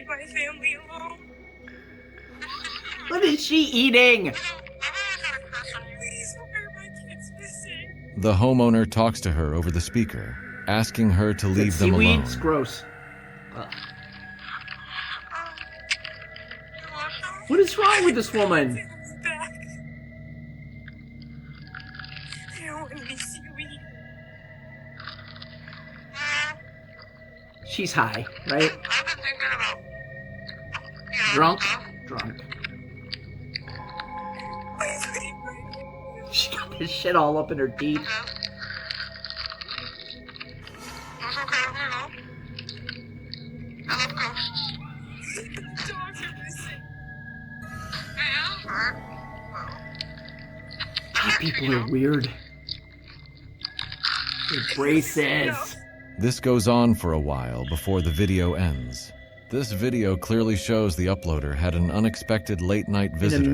leave my family alone. What is she eating? Please, why are my kids missing? The homeowner talks to her over the speaker, asking her to leave them alone. Seaweed's gross. Ugh. What is wrong with this woman? Back. I don't want any seaweed. She's high, right? I've been thinking about Drunk? Drunk. Please, please. She got this shit all up in her teeth. It's okay, you know. I love ghosts. The dogs are missing. God, people are weird. Their braces. This goes on for a while before the video ends. This video clearly shows the uploader had an unexpected late-night visitor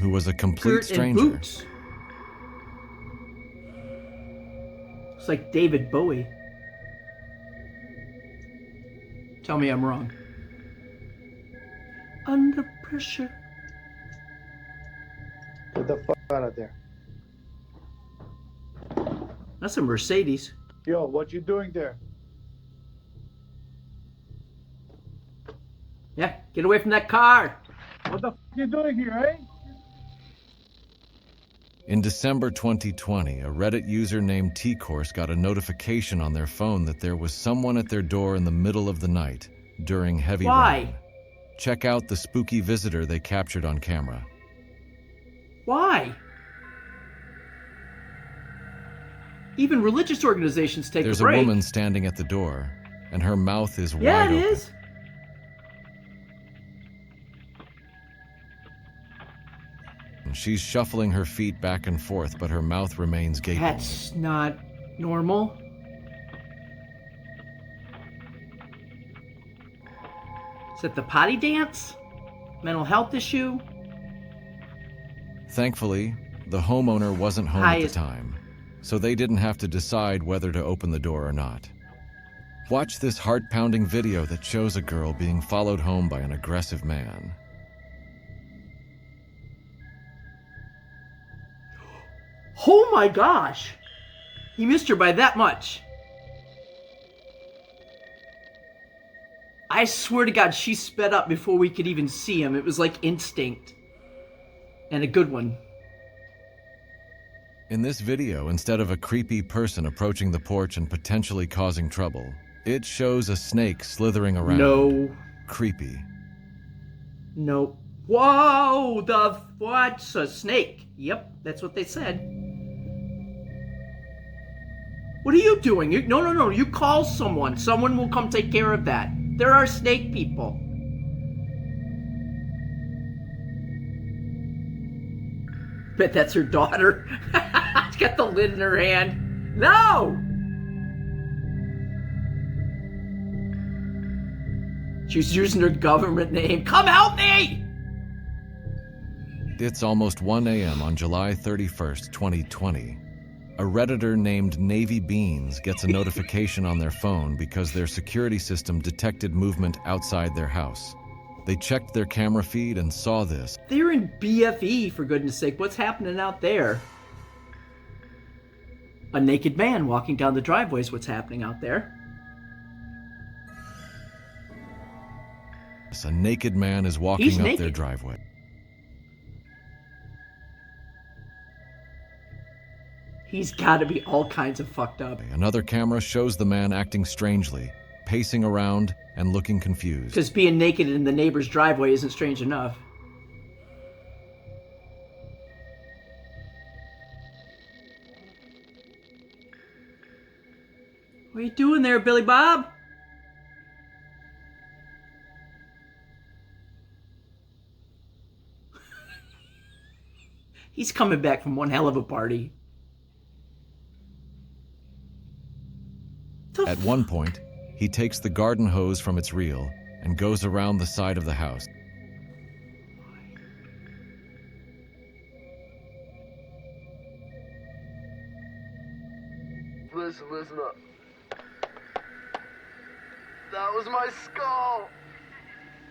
who was a complete stranger. Boots. It's like David Bowie. Tell me I'm wrong. Under pressure. Get the fuck out of there. That's a Mercedes. Yo, what you doing there? Yeah, get away from that car. What the fuck you doing here, eh? In December 2020, a Reddit user named T-Course got a notification on their phone that there was someone at their door in the middle of the night during heavy rain. Check out the spooky visitor they captured on camera. Why? Even religious organizations take There's a break. a woman standing at the door, and her mouth is wide Yeah, open. it is. She's shuffling her feet back and forth, but her mouth remains gaping. That's not normal. Is it the potty dance? Mental health issue? Thankfully, the homeowner wasn't home at the time, so they didn't have to decide whether to open the door or not. Watch this heart-pounding video that shows a girl being followed home by an aggressive man. Oh my gosh! He missed her by that much. I swear to God, she sped up before we could even see him. It was like instinct. And a good one. In this video, instead of a creepy person approaching the porch and potentially causing trouble, it shows a snake slithering around. No. Creepy. No. Whoa! What's a snake? Yep, that's what they said. What are you doing? No. You call someone. Someone will come take care of that. There are snake people. Bet that's her daughter. She's got the lid in her hand. No! She's using her government name. Come help me! It's almost 1 a.m. on July 31st, 2020. A Redditor named Navy Beans gets a notification on their phone because their security system detected movement outside their house. They checked their camera feed and saw this. They're in BFE, for goodness sake. What's happening out there? A naked man walking down the driveway is what's happening out there. A naked man is walking up naked. their driveway. He's got to be all kinds of fucked up. Another camera shows the man acting strangely, pacing around and looking confused. Because being naked in the neighbor's driveway isn't strange enough. What are you doing there, Billy Bob? He's coming back from one hell of a party. At one point, he takes the garden hose from its reel and goes around the side of the house. Listen up. That was my skull.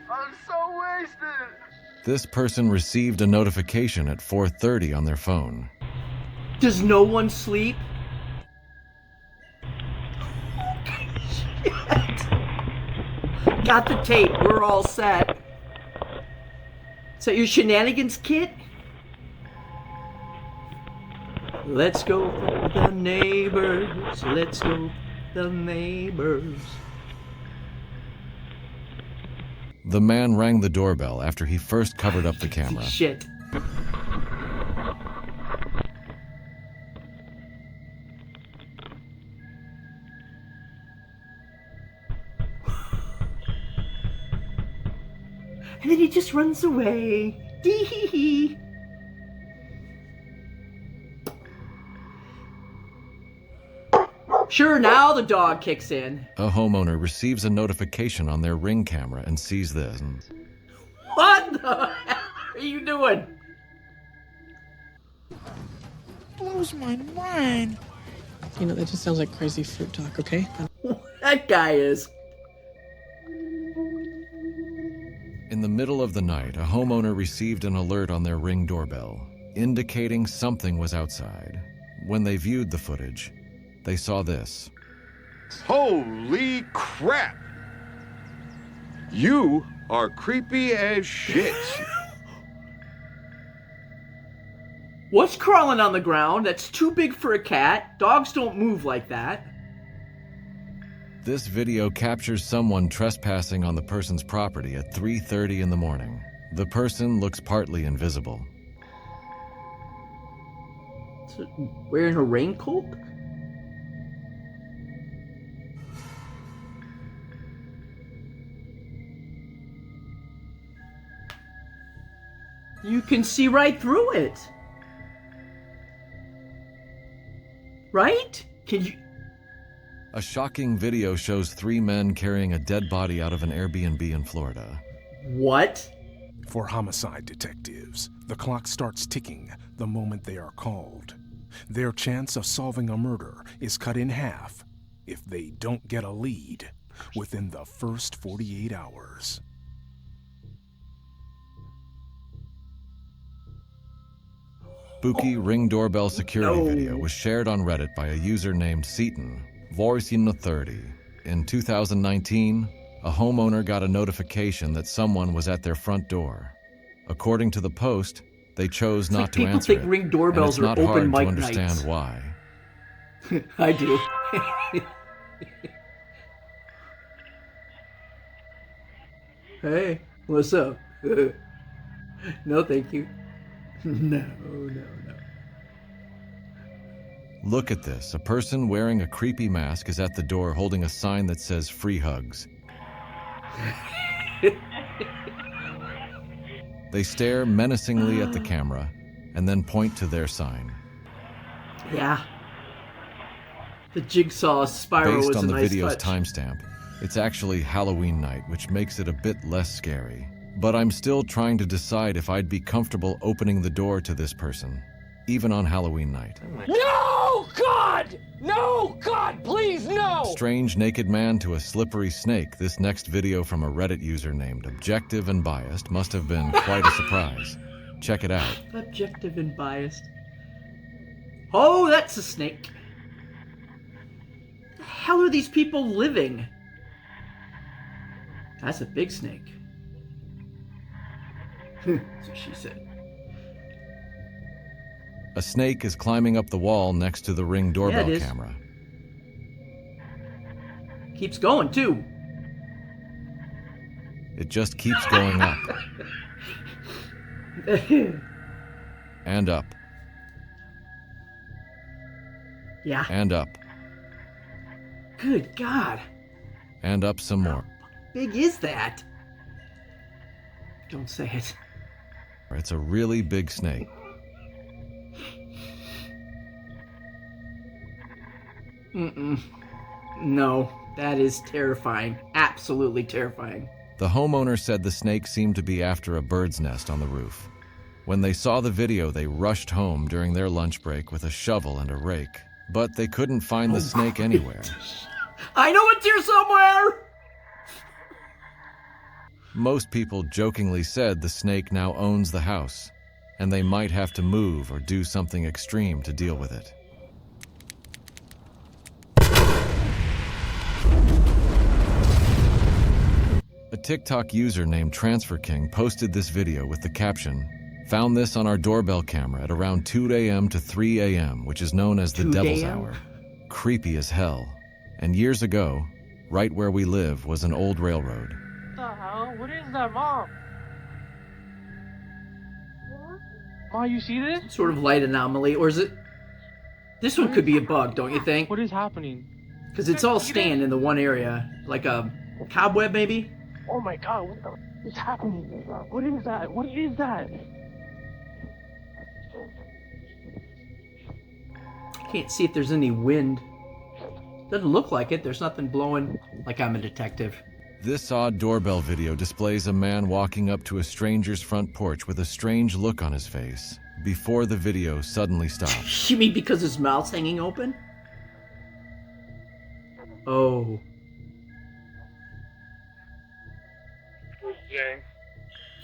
I'm so wasted. This person received a notification at 4:30 on their phone. Does no one sleep? Shit. Got the tape. We're all set. Is that your shenanigans kit? Let's go for the neighbors. Let's go for the neighbors. The man rang the doorbell after he first covered up the camera. Shit. And then he just runs away. Dee-hee-hee. Sure, now the dog kicks in. A homeowner receives a notification on their Ring camera and sees this. What the hell are you doing? Blows my mind. You know, that just sounds like crazy fruit talk, okay? That guy is. In the middle of the night, a homeowner received an alert on their Ring doorbell, indicating something was outside. When they viewed the footage, they saw this. Holy crap! You are creepy as shit. What's crawling on the ground? That's too big for a cat. Dogs don't move like that. This video captures someone trespassing on the person's property at 3:30 in the morning. The person looks partly invisible. So, wearing a raincoat? You can see right through it. Right? Can you... A shocking video shows 3 men carrying a dead body out of an Airbnb in Florida. What? For homicide detectives, the clock starts ticking the moment they are called. Their chance of solving a murder is cut in half if they don't get a lead within the first 48 hours. Spooky Ring doorbell security No. video was shared on Reddit by a user named Seaton, Voice30. In 2019, a homeowner got a notification that someone was at their front door. According to the post, they chose not like to people answer think it, Ring doorbells and are it's not open hard mic to understand nights. why. I do. Hey, what's up? No, thank you. No. Look at this. A person wearing a creepy mask is at the door holding a sign that says free hugs. They stare menacingly at the camera and then point to their sign. Yeah. The jigsaw spiral Based was on a the nice video's touch. timestamp, it's actually Halloween night, which makes it a bit less scary. But I'm still trying to decide if I'd be comfortable opening the door to this person, even on Halloween night. No, God! No, God, please, no! Strange naked man to a slippery snake. This next video from a Reddit user named Objective and Biased must have been quite a surprise. Check it out. Objective and biased. Oh, that's a snake. The hell are these people living? That's a big snake. That's what she said. A snake is climbing up the wall next to the Ring doorbell it is. camera. Keeps going, too. It just keeps going up and up Yeah. and up Good God. and up some more. Big is that? Don't say it. It's a really big snake. No, that is terrifying. Absolutely terrifying. The homeowner said the snake seemed to be after a bird's nest on the roof. When they saw the video, they rushed home during their lunch break with a shovel and a rake. But they couldn't find the snake anywhere. I know it's here somewhere! Most people jokingly said the snake now owns the house, and they might have to move or do something extreme to deal with it. A TikTok user named Transfer King posted this video with the caption, "Found this on our doorbell camera at around 2 a.m. to 3 a.m., which is known as the 2 devil's a.m.? hour. Creepy as hell. And years ago, right where we live was an old railroad." What the hell? What is that, Mom? Mom, you see this? Sort of light anomaly, or is it? This one could be a bug, don't you think? What is happening? Because it's all staying in the one area, like a cobweb, maybe. Oh my God! What the is happening? What is that? What is that? Can't see if there's any wind. Doesn't look like it. There's nothing blowing. Like I'm a detective. This odd doorbell video displays a man walking up to a stranger's front porch with a strange look on his face before the video suddenly stops. You mean because his mouth's hanging open? Oh.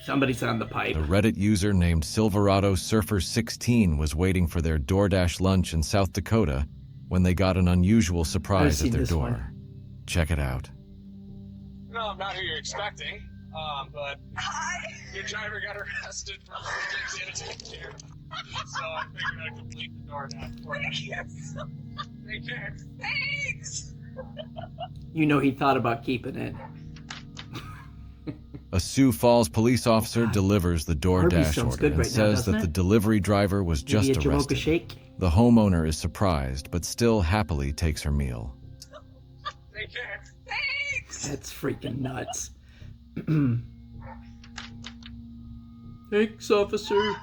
Somebody's on the pipe. A Reddit user named Silverado Surfer 16 was waiting for their DoorDash lunch in South Dakota when they got an unusual surprise at their door. One. Check it out. No, I'm not who you're expecting, but your driver got arrested for inattentive care. So I figured I'd complete the DoorDash for you. Take care. Thanks! You know he thought about keeping it. A Sioux Falls police officer delivers the DoorDash order and says that the delivery driver was just Maybe a Jamocha arrested. shake? The homeowner is surprised, but still happily takes her meal. Take care. Thanks! That's freaking nuts. Thanks, officer.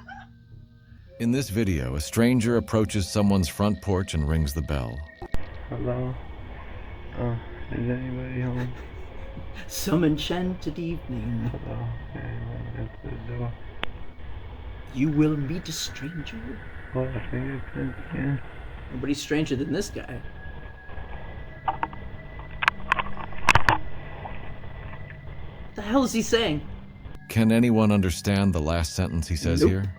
In this video, a stranger approaches someone's front porch and rings the bell. Hello? Is anybody home? Some enchanted evening. Hello? Anyone at the door? You will meet a stranger. What, fingerprints again? Nobody's stranger than this guy. What the hell is he saying? Can anyone understand the last sentence he says Nope. here?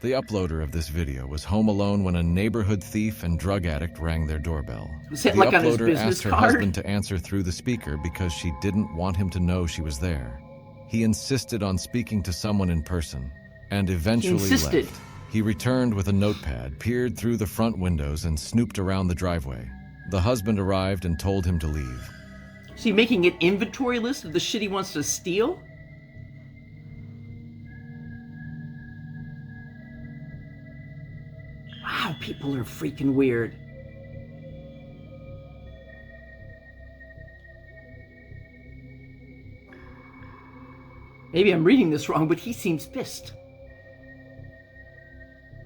The uploader of this video was home alone when a neighborhood thief and drug addict rang their doorbell. Was it The like on his uploader business asked her card? husband to answer through the speaker because she didn't want him to know she was there. He insisted on speaking to someone in person, and eventually insisted. left. He returned with a notepad, peered through the front windows, and snooped around the driveway. The husband arrived and told him to leave. Is he making an inventory list of the shit he wants to steal? Wow, people are freaking weird. Maybe I'm reading this wrong, but he seems pissed.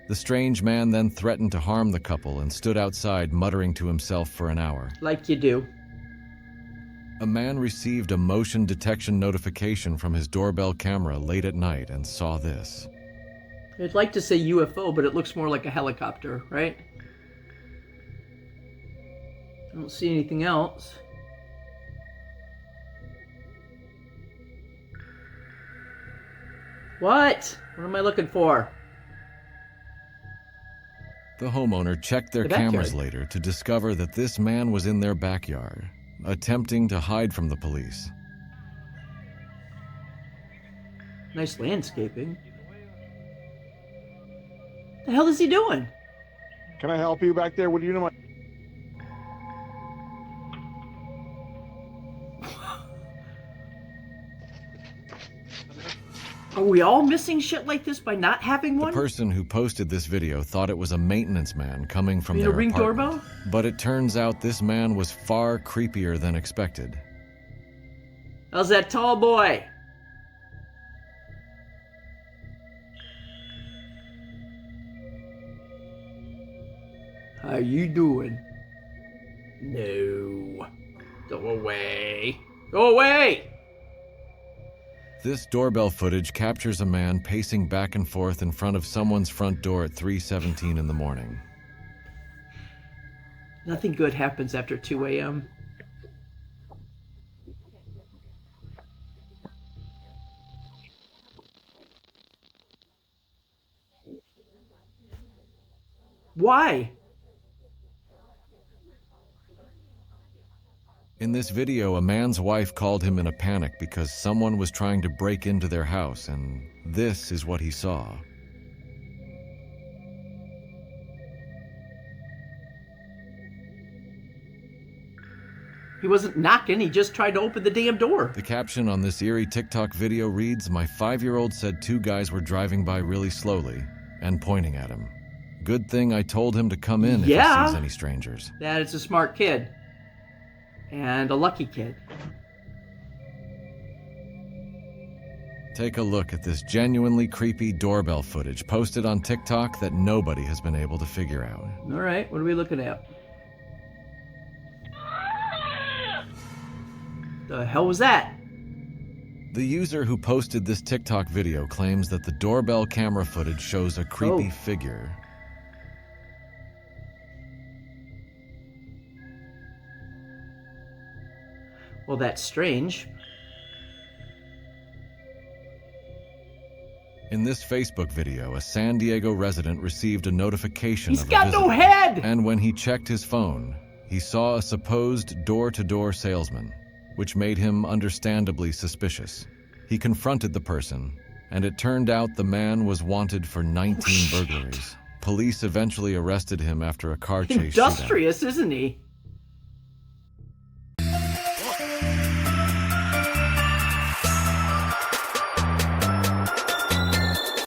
The strange man then threatened to harm the couple and stood outside muttering to himself for an hour. Like you do. A man received a motion detection notification from his doorbell camera late at night and saw this. I'd like to say UFO, but it looks more like a helicopter, right? I don't see anything else. What? What am I looking for? The homeowner checked their The backyard. cameras later to discover that this man was in their backyard, attempting to hide from the police. Nice landscaping. The hell is he doing? Can I help you back there? What do you know? Are we all missing shit like this by not having The one? person who posted this video thought it was a maintenance man coming from You their know, Ring apartment. doorbell? But it turns out this man was far creepier than expected. How's that tall boy? How you doing? No. Go away. Go away! This doorbell footage captures a man pacing back and forth in front of someone's front door at 3:17 in the morning. Nothing good happens after 2 a.m. Why? In this video, a man's wife called him in a panic because someone was trying to break into their house, and this is what he saw. He wasn't knocking, he just tried to open the damn door. The caption on this eerie TikTok video reads, "My 5-year-old said 2 guys were driving by really slowly and pointing at him. Good thing I told him to come in if he sees any strangers." That is a smart kid. And a lucky kid. Take a look at this genuinely creepy doorbell footage posted on TikTok that nobody has been able to figure out. All right, what are we looking at? The hell was that? The user who posted this TikTok video claims that the doorbell camera footage shows a creepy figure. Well, that's strange. In this Facebook video, a San Diego resident received a notification of a got no visitor, head! And when he checked his phone, he saw a supposed door-to-door salesman, which made him understandably suspicious. He confronted the person, and it turned out the man was wanted for 19 burglaries. Police eventually arrested him after a car chase shootout. Industrious, isn't he?